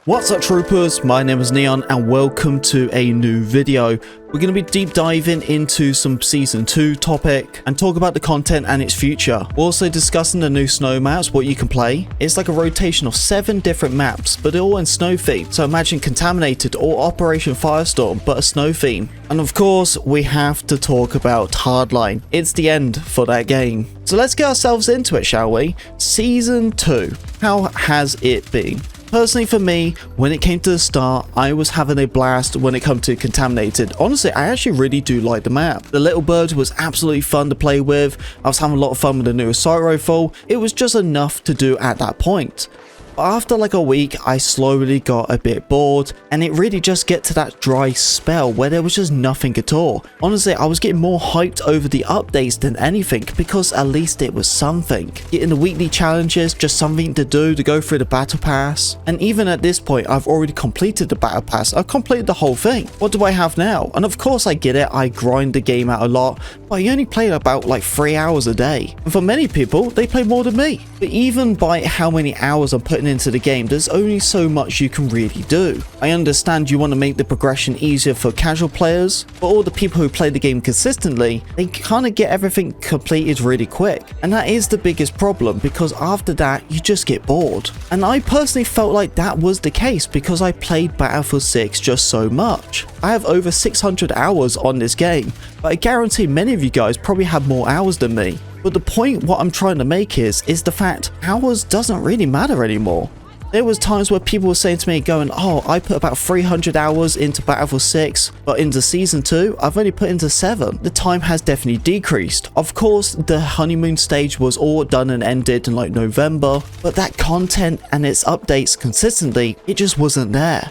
What's up troopers, my name is Neon and welcome to a new video. We're going to be deep diving into some season 2 topic and talk about the content and its future. We're also discussing the new snow maps, what you can play. It's like a rotation of 7 different maps, but they're all in snow theme. So imagine Contaminated or Operation Firestorm, but a snow theme. And of course, we have to talk about Hardline. It's the end for that game. So let's get ourselves into it, shall we? Season 2. How has it been? Personally for me, when it came to the start, I was having a blast when it came to Contaminated. Honestly, I actually really do like the map. The little bird was absolutely fun to play with. I was having a lot of fun with the new assault rifle. It was just enough to do at that point. But after like a week, I slowly got a bit bored and it really just get to that dry spell where there was just nothing at all. Honestly, I was getting more hyped over the updates than anything because at least it was something. Getting the weekly challenges, just something to do to go through the battle pass. And even at this point, I've already completed the battle pass. I've completed the whole thing. What do I have now? And of course I get it, I grind the game out a lot, but I only play about like 3 hours a day. And for many people, they play more than me. But even by how many hours I'm putting into the game, there's only so much you can really do. I understand you want to make the progression easier for casual players, but all the people who play the game consistently, they kind of get everything completed really quick. And that is the biggest problem because after that, you just get bored. And I personally felt like that was the case because I played Battlefield 6 just so much. I have over 600 hours on this game, but I guarantee many of you guys probably have more hours than me. But the point what I'm trying to make is the fact hours doesn't really matter anymore. There was times where people were saying to me going, oh, I put about 300 hours into Battlefield 6, but into Season 2, I've only put into 7. The time has definitely decreased. Of course, the honeymoon stage was all done and ended in like November, but that content and its updates consistently, it just wasn't there.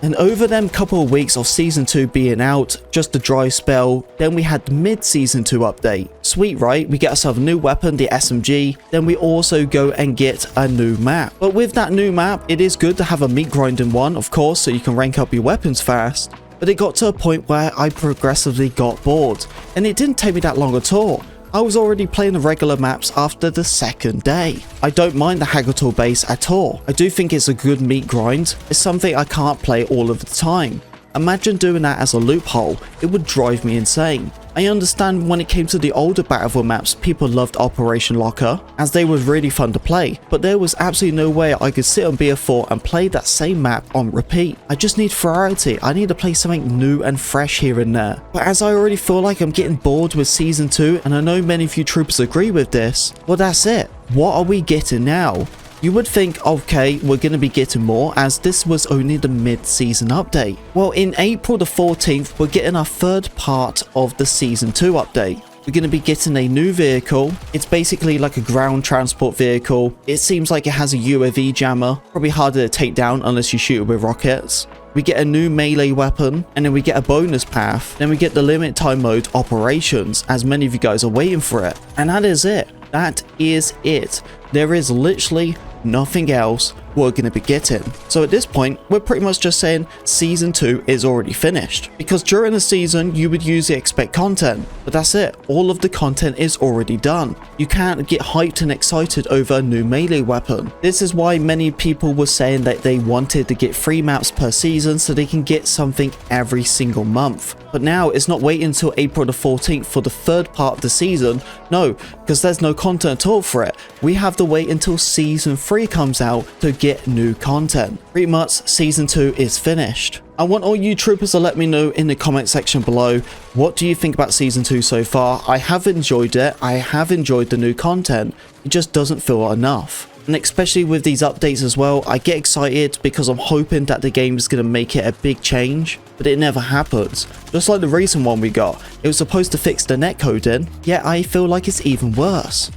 And over them couple of weeks of Season 2 being out, just a dry spell, then we had the Mid-Season 2 update. Sweet, right? We get ourselves a new weapon, the SMG, then we also go and get a new map. But with that new map, it is good to have a meat grinding one, of course, so you can rank up your weapons fast. But it got to a point where I progressively got bored, and it didn't take me that long at all. I was already playing the regular maps after the second day. I don't mind the Haggertor base at all. I do think it's a good meat grind. It's something I can't play all of the time. Imagine doing that as a loophole. It would drive me insane. I understand when it came to the older Battlefield maps, people loved Operation Locker, as they were really fun to play, but there was absolutely no way I could sit on BF4 and play that same map on repeat. I just need variety. I need to play something new and fresh here and there. But as I already feel like I'm getting bored with Season 2, and I know many of you troopers agree with this, well that's it. What are we getting now? You would think, okay, we're going to be getting more as this was only the mid-season update. Well, in April the 14th, we're getting our third part of the Season 2 update. We're going to be getting a new vehicle. It's basically like a ground transport vehicle. It seems like it has a UAV jammer, probably harder to take down unless you shoot it with rockets. We get a new melee weapon, and then we get a bonus path. Then we get the limit time mode operations, as many of you guys are waiting for it. And that is it. That is it. There is literally nothing else we're going to be getting. So at this point, we're pretty much just saying Season 2 is already finished. Because during the season, you would usually expect content. But that's it. All of the content is already done. You can't get hyped and excited over a new melee weapon. This is why many people were saying that they wanted to get 3 maps per season so they can get something every single month. But now it's not waiting until April the 14th for the third part of the season. No, because there's no content at all for it. We have to wait until Season 3 comes out to get new content. Pretty much Season 2 is finished. I want all you troopers to let me know in the comment section below, what do you think about Season 2 so far? I have enjoyed it. I have enjoyed the new content. It just doesn't feel enough. And especially with these updates as well, I get excited because I'm hoping that the game is going to make it a big change, but it never happens. Just like the recent one we got, it was supposed to fix the netcoding, yet I feel like it's even worse.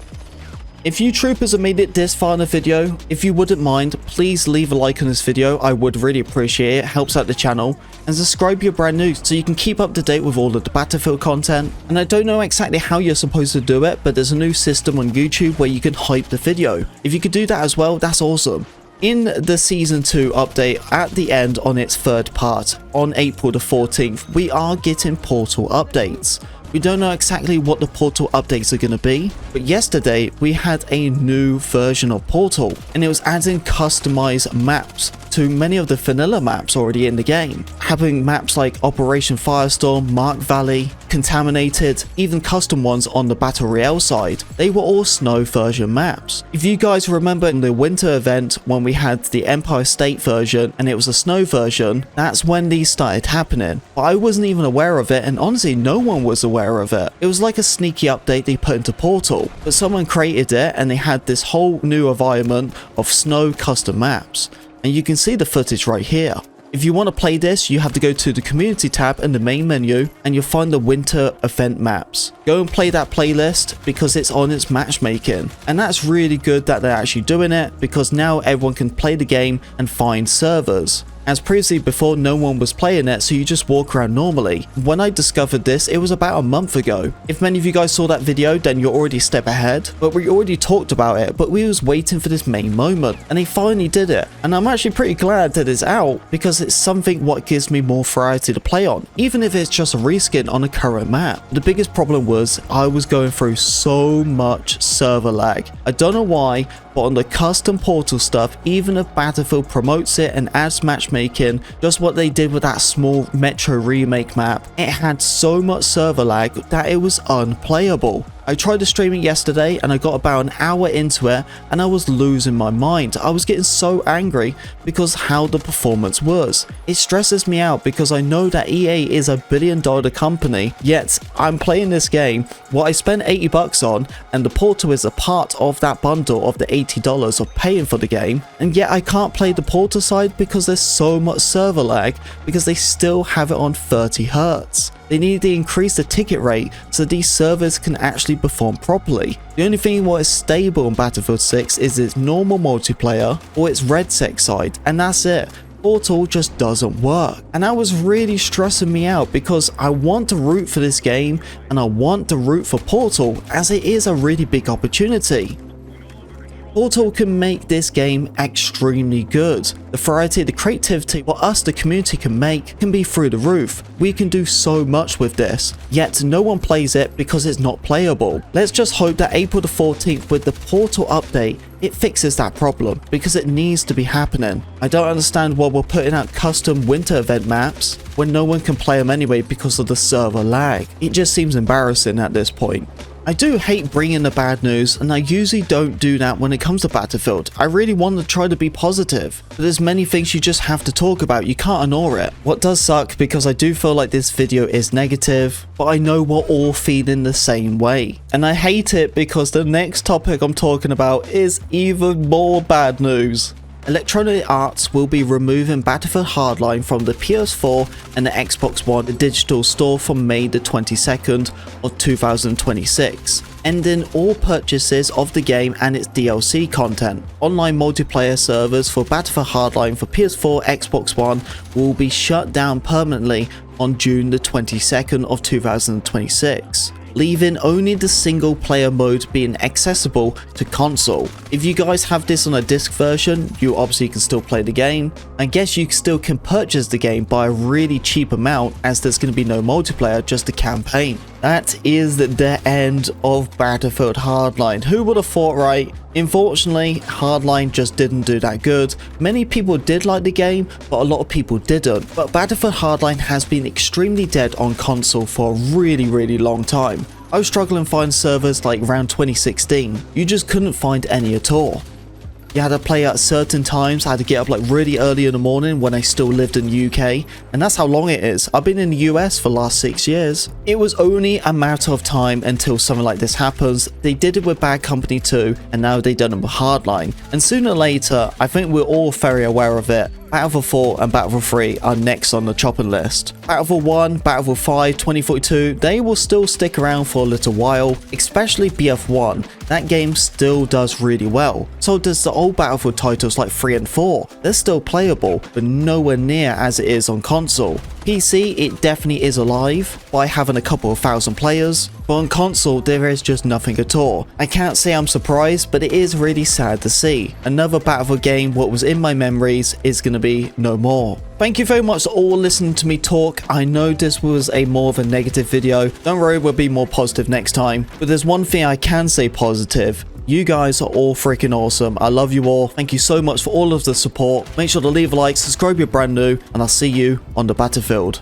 If you troopers have made it this far in the video, if you wouldn't mind, please leave a like on this video. I would really appreciate it. Helps out the channel. And subscribe if you're brand new so you can keep up to date with all of the Battlefield content. And I don't know exactly how you're supposed to do it, but there's a new system on YouTube where you can hype the video. If you could do that as well, that's awesome. In the Season 2 update, at the end on its third part, on April the 14th, we are getting portal updates. We don't know exactly what the Portal updates are going to be, but yesterday we had a new version of Portal, and it was adding customized maps to many of the vanilla maps already in the game, having maps like Operation Firestorm, Mark Valley, Contaminated, even custom ones on the Battle Royale side. They were all snow version maps. If you guys remember in the winter event when we had the Empire State version and it was a snow version, that's when these started happening. But I wasn't even aware of it, and honestly no one was aware of it. It was like a sneaky update they put into Portal, but someone created it and they had this whole new environment of snow custom maps. And you can see the footage right here. If you want to play this, you have to go to the community tab in the main menu and you'll find the winter event maps. Go and play that playlist because it's on its matchmaking. And that's really good that they're actually doing it, because now everyone can play the game and find servers. As previously before, no one was playing it, so you just walk around normally. When I discovered this, it was about a month ago. If many of you guys saw that video, then you're already a step ahead. But we already talked about it, but we was waiting for this main moment, and they finally did it. And I'm actually pretty glad that it's out, because it's something what gives me more variety to play on, even if it's just a reskin on a current map. The biggest problem was I was going through so much server lag. I don't know why, but on the custom Portal stuff, even if Battlefield promotes it and adds matchmaking, just what they did with that small Metro remake map, it had so much server lag that it was unplayable. I tried to stream it yesterday and I got about an hour into it and I was losing my mind. I was getting so angry because how the performance was. It stresses me out because I know that EA is a billion-dollar company, yet I'm playing this game, what I spent $80 on, and the Portal is a part of that bundle of the $80 of paying for the game, and yet I can't play the Portal side because there's so much server lag because they still have it on 30 Hz. They need to increase the ticket rate so these servers can actually perform properly. The only thing what is stable in Battlefield 6 is its normal multiplayer or its red sec side, and that's it. Portal just doesn't work, and that was really stressing me out because I want to root for this game and I want to root for Portal as it is a really big opportunity. Portal can make this game extremely good. The variety, the creativity, what us, the community, can make can be through the roof. We can do so much with this, yet no one plays it because it's not playable. Let's just hope that April the 14th with the Portal update, it fixes that problem, because it needs to be happening. I don't understand why we're putting out custom winter event maps when no one can play them anyway because of the server lag. It just seems embarrassing at this point. I do hate bringing the bad news, and I usually don't do that when it comes to Battlefield. I really want to try to be positive, but there's many things you just have to talk about, you can't ignore it. What does suck, because I do feel like this video is negative, but I know we're all feeling the same way. And I hate it because the next topic I'm talking about is even more bad news. Electronic Arts will be removing Battlefield Hardline from the PS4 and the Xbox One digital store from May the 22nd of 2026, ending all purchases of the game and its DLC content. Online multiplayer servers for Battlefield Hardline for PS4, Xbox One will be shut down permanently on June the 22nd of 2026. Leaving only the single player mode being accessible to console. If you guys have this on a disc version, you obviously can still play the game. I guess you still can purchase the game by a really cheap amount, as there's going to be no multiplayer, just the campaign. That is the end of Battlefield Hardline. Who would have thought, right? Unfortunately, Hardline just didn't do that good. Many people did like the game, but a lot of people didn't. But Battlefield Hardline has been extremely dead on console for a really long time. I was struggling to find servers like around 2016. You just couldn't find any at all. You had to play at certain times. I had to get up like really early in the morning when I still lived in the UK, and that's how long it is. I've been in the US for the last 6 years. It was only a matter of time until something like this happens. They did it with Bad Company 2, and now they've done it with Hardline. And sooner or later, I think we're all very aware of it. Battlefield 4 and Battlefield 3 are next on the chopping list. Battlefield 1, Battlefield 5, 2042, they will still stick around for a little while, especially BF1. That game still does really well. So does the old Battlefield titles like 3 and 4. They're still playable, but nowhere near as it is on console. PC, it definitely is alive by having a couple of thousand players, but on console there is just nothing at all. I can't say I'm surprised, but it is really sad to see. Another Battlefield game, what was in my memories, is going to be no more. Thank you very much for all listening to me talk. I know this was a more of a negative video. Don't worry, we'll be more positive next time. But there's one thing I can say positive. You guys are all freaking awesome. I love you all. Thank you so much for all of the support. Make sure to leave a like, subscribe if you're brand new, and I'll see you on the battlefield.